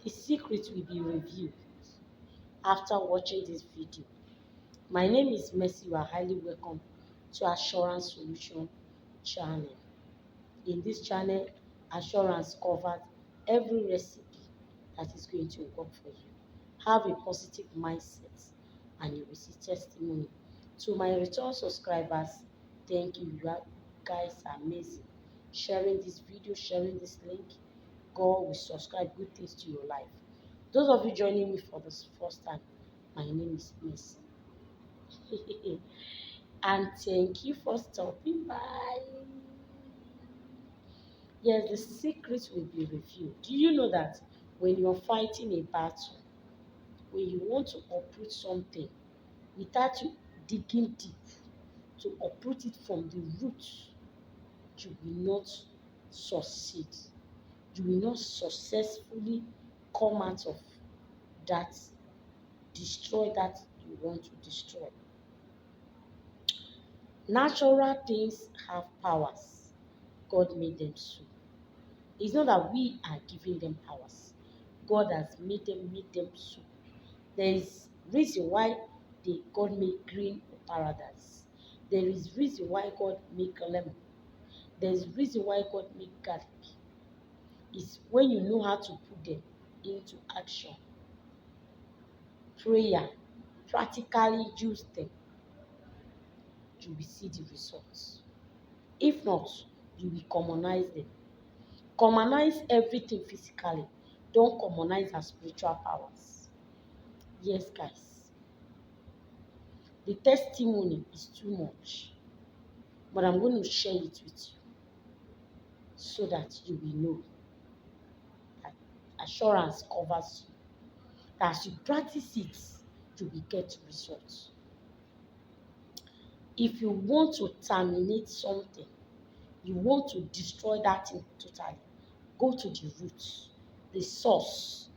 The secret will be revealed after watching this video. My name is Mercy. You are highly welcome to Assurance Solution channel. In this channel, Assurance covers every recipe that is going to work for you. Have a positive mindset and you will see testimony. To my return subscribers, thank you. You guys are amazing. Sharing this video, sharing this link, God will subscribe good things to your life. Those of you joining me for the first time, my name is Miss. And thank you for stopping by. Yes, the secret will be revealed. Do you know that when you're fighting a battle, when you want to uproot something, without you digging deep to uproot it from the roots, you will not succeed. You will not successfully come out of that, destroy that you want to destroy. Natural things have powers. God made them so. It's not that we are giving them powers. God has made them so. There is reason why God made green paradise. There is reason why God made lemon. There is reason why God made garlic. It's when you know how to put them into action. Prayer, practically use them, you will see the results. If not, you will commonize them. Commonize everything physically. Don't commonize our spiritual powers. Yes, guys. The testimony is too much. But I'm going to share it with you so that you will know that assurance covers you. That as you practice it, you will get results. If you want to terminate something, you want to destroy that thing totally, go to the roots, the source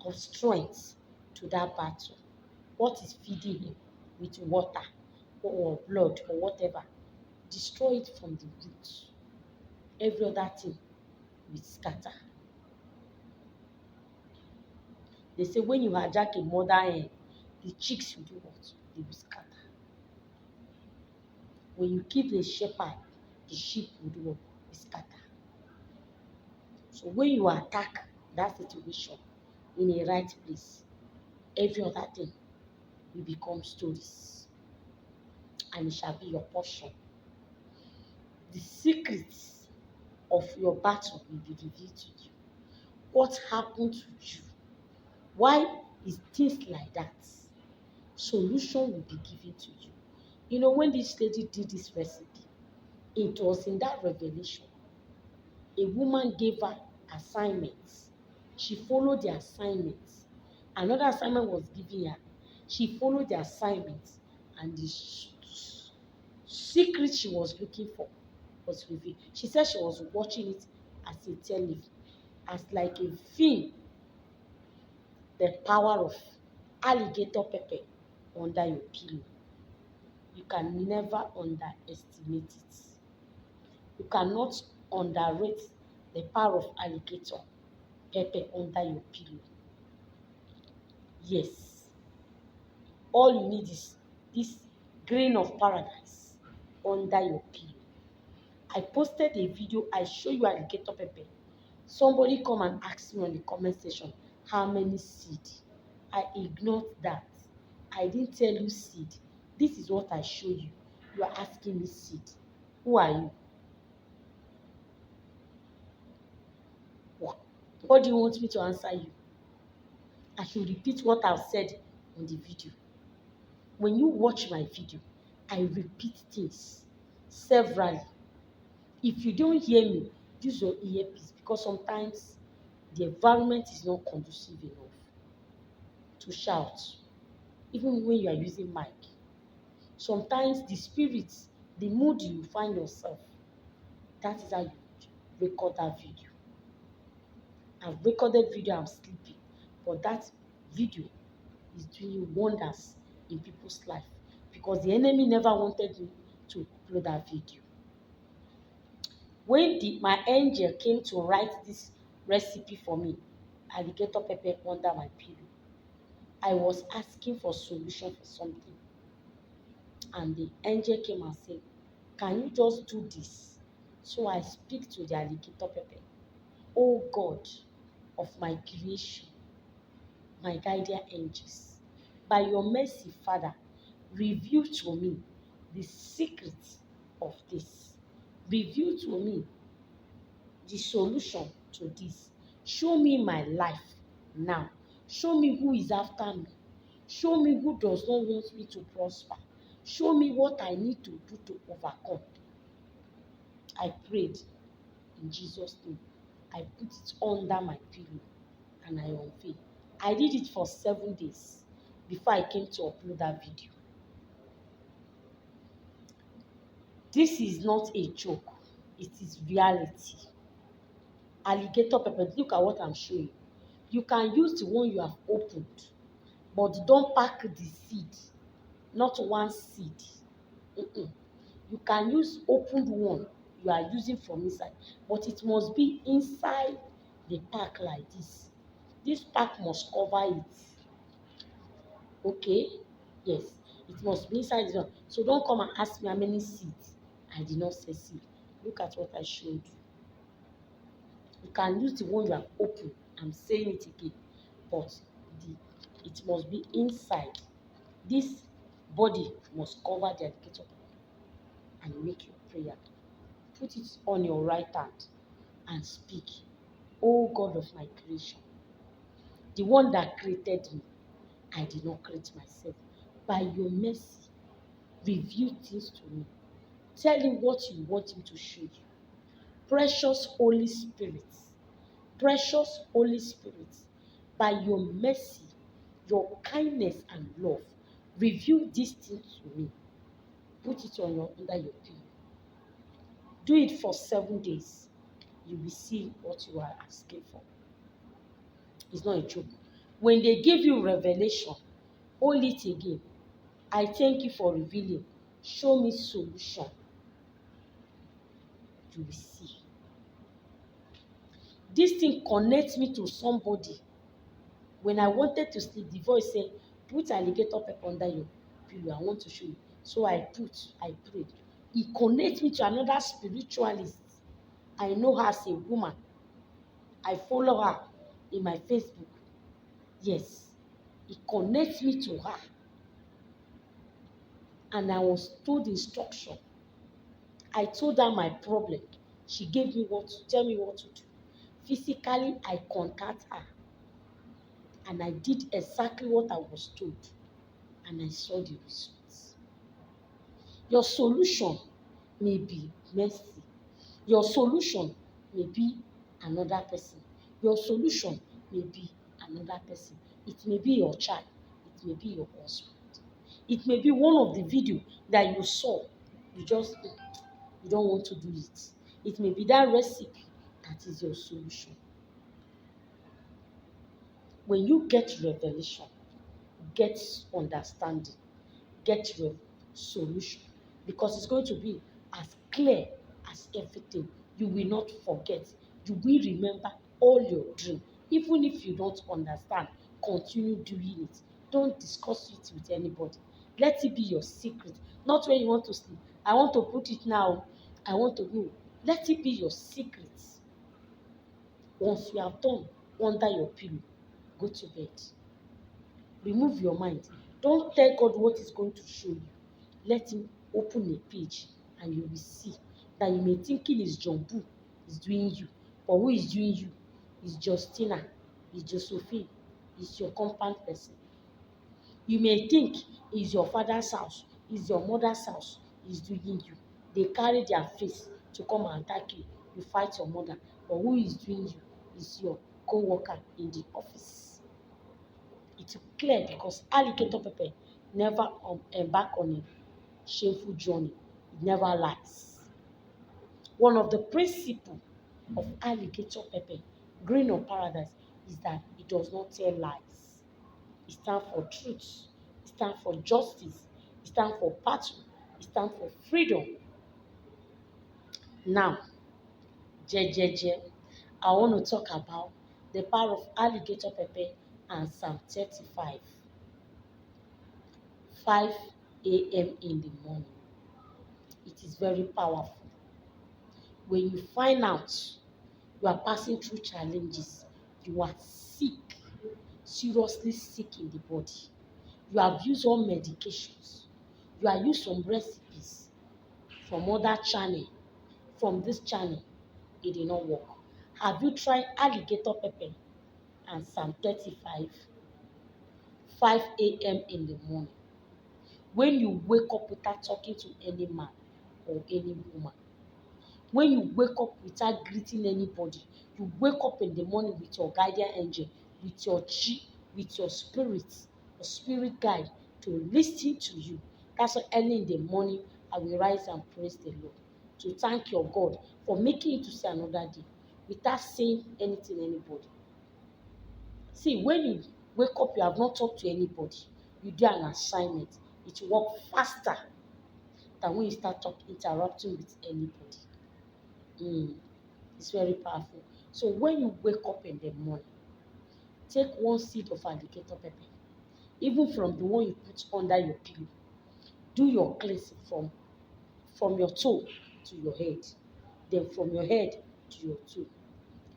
of strength to that battle. What is feeding him with water or blood or whatever? Destroy it from the roots. Every other thing will scatter. They say when you hijack a mother hen, the chicks will do what? They will scatter. When you keep a shepherd, the sheep will do what? Will scatter. So when you attack that situation in a right place, every other thing will become stories. And it shall be your portion. The secrets of your battle will be revealed to you. What happened to you? Why is things like that? Solution will be given to you. You know, when this lady did this recipe, it was in that revelation. A woman gave her assignments. She followed the assignments. Another assignment was given her. She followed the assignments. And the secret she was looking for was revealed. She said she was watching it as a television, as like a film. The power of alligator pepper under your pillow. You can never underestimate it. You cannot underrate the power of alligator pepper under your pillow. Yes. All you need is this grain of paradise under your pillow. I posted a video, I show you alligator pepper. Somebody come and ask me on the comment section how many seed. I ignored that. I didn't tell you seed. This is what I show you. You are asking me seed. Who are you? What do you want me to answer you? I should repeat what I've said on the video. When you watch my video, I repeat things severally. If you don't hear me, use your earpiece because sometimes the environment is not conducive enough to shout, even when you are using mic. Sometimes the spirits, the mood you find yourself, that is how you record that video. I've recorded video, I'm sleeping, but that video is doing wonders in people's life because the enemy never wanted me to upload that video. When my angel came to write this recipe for me, alligator pepper under my pillow. I was asking for solution for something, and the angel came and said, "Can you just do this?" So I speak to the alligator pepper. Oh God of my creation, my guardian angels, by your mercy, Father, reveal to me the secret of this. Reveal to me the solution to this. Show me my life now. Show me who is after me. Show me who does not want me to prosper. Show me what I need to do to overcome. I prayed in Jesus' name. I put it under my pillow and I unveiled. I did it for 7 days before I came to upload that video. This is not a joke. It is reality. Alligator pepper, look at what I'm showing. You can use the one you have opened, but don't pack the seed, not one seed. Mm-mm. You can use opened one you are using from inside, but it must be inside the pack like this. This pack must cover it. Okay? Yes, it must be inside the one. So don't come and ask me how many seeds. I did not say seed. Look at what I showed you. You can use the one you have opened. I'm saying it again, but it must be inside. This body must cover the alligator and make your prayer. Put it on your right hand and speak. Oh God of my creation, the one that created me, I did not create myself. By your mercy, reveal things to me. Tell him what you want him to show you. Precious Holy Spirit, precious Holy Spirit, by your mercy, your kindness and love, reveal these things to me. Put it under your pillow. Do it for 7 days. You will see what you are asking for. It's not a joke. When they give you revelation, hold it again. I thank you for revealing. Show me solution. You will see. This thing connects me to somebody. When I wanted to sleep, the voice said, put alligator pepper under your pillow. I want to show you. So I prayed. It connects me to another spiritualist. I know her as a woman. I follow her in my Facebook. Yes, it connects me to her. And I was told instruction. I told her my problem. She gave me tell me what to do. Physically, I contact her. And I did exactly what I was told. And I saw the results. Your solution may be mercy. Your solution may be another person. Your solution may be another person. It may be your child. It may be your husband. It may be one of the video that you saw. You don't want to do it. It may be that recipe that is your solution. When you get revelation, get understanding, get your solution, because it's going to be as clear as everything. You will not forget. You will remember all your dreams. Even if you don't understand, continue doing it. Don't discuss it with anybody. Let it be your secret. Not when you want to sleep. I want to put it now. I want to go. Let it be your secret. Once you have done under your pillow, go to bed. Remove your mind. Don't tell God what He's going to show you. Let Him open a page and you will see that you may thinking it's John Boo is doing you. But who is doing you? It's Justina, it's Josephine, it's your compound person. You may think it's your father's house, it's your mother's house, is doing you. They carry their face to come and attack you. You fight your mother. But who is doing you? Is your co-worker in the office. It's clear because alligator pepper never embark on a shameful journey. It never lies. One of the principles of alligator pepper, green of paradise, is that it does not tell lies. It stands for truth. It stands for justice. It stands for battle. It stands for freedom. Now, jejeje, I want to talk about The power of alligator pepper and Psalm 35, 5 a.m. in the morning. It is very powerful. When you find out you are passing through challenges, you are sick, seriously sick in the body, you have used all medications, you have used some recipes from other channel, from this channel, it did not work. Have you tried alligator pepper and Psalm 35, 5 a.m. in the morning? When you wake up without talking to any man or any woman, when you wake up without greeting anybody, you wake up in the morning with your guardian angel, with your chi, with your spirit guide to listen to you. That's why early in the morning I will rise and praise the Lord to thank your God for making you to see another day without saying anything anybody. See, when you wake up, you have not talked to anybody, you do an assignment, it will work faster than when you start talking, interrupting with anybody. Mm. It's very powerful. So when you wake up in the morning, take one seed of alligator pepper, even from the one you put under your pillow. Do your cleansing from your toe to your head, then from your head to your toe.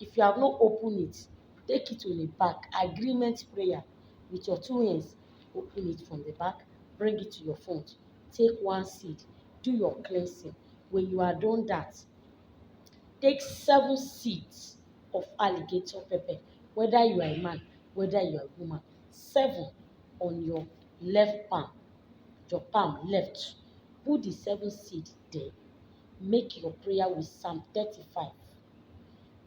If you have not opened it, take it to the back. Agreement prayer with your two hands. Open it from the back, bring it to your front. Take one seed, do your cleansing. When you are done that, take 7 seeds of alligator pepper, whether you are a man, whether you are a woman. 7 on your left palm, your palm left. Put the 7 seed there. Make your prayer with Psalm 35.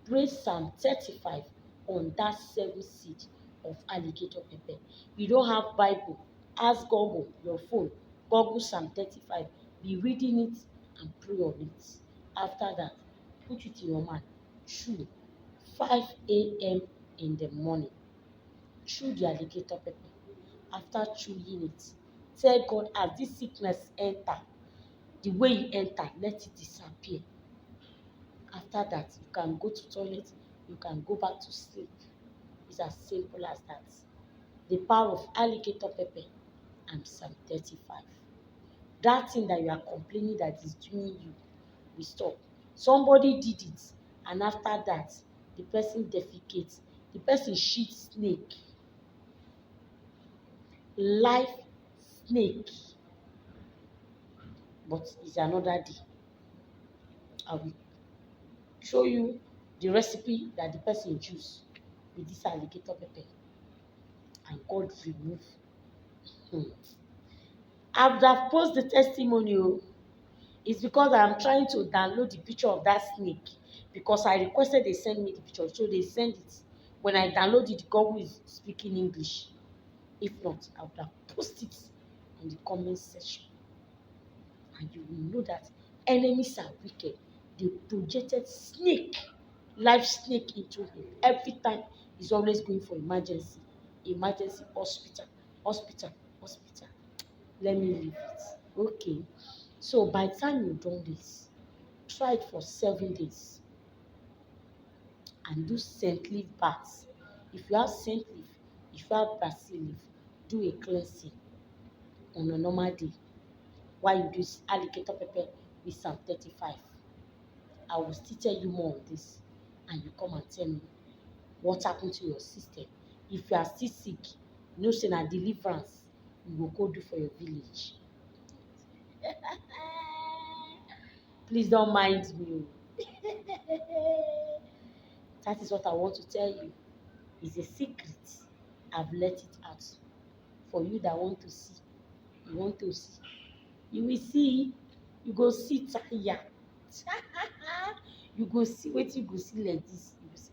Pray Psalm 35 on that 7 seed of alligator pepper. You don't have Bible, ask Google, your phone, Google Psalm 35. Be reading it and pray on it. After that, put it in your mouth. Chew 5 a.m. in the morning. Chew the alligator pepper. After chewing it, tell God, as this sickness enter, the way you enter, let it disappear. After that, you can go to toilet, you can go back to sleep. It's as simple as that. The power of alligator pepper and Psalm 35. That thing that you are complaining that is doing you will stop. Somebody did it, and after that, the person defecates, the person shits snake, live snake. But it's another day. I will show you the recipe that the person used with this alligator pepper, and God remove. Hmm. I've posted the testimony. It's because I'm trying to download the picture of that snake, because I requested they send me the picture, so they send it. When I download it, Google is speaking English. If not, I would have posted it in the comment section, and you will know that enemies are wicked. They projected snake, live snake into him. Every time he's always going for emergency, emergency, hospital, hospital, hospital. Let me leave it. Okay. So by the time you've done this, try it for 7 days and do scent leaf baths. If you have scent leaf, if you have basil leaf, do a cleansing on a normal day while you do alligator pepper with Psalm 35. I will still tell you more on this, and you come and tell me what happened to your system. If you are still sick, you know say na deliverance you go go do for your village. Please don't mind me. That is what I want to tell you. It's a secret. I've let it out. For you that want to see, you want to see. You will see. You go see tire. You go see wetin you go see like this. You go see.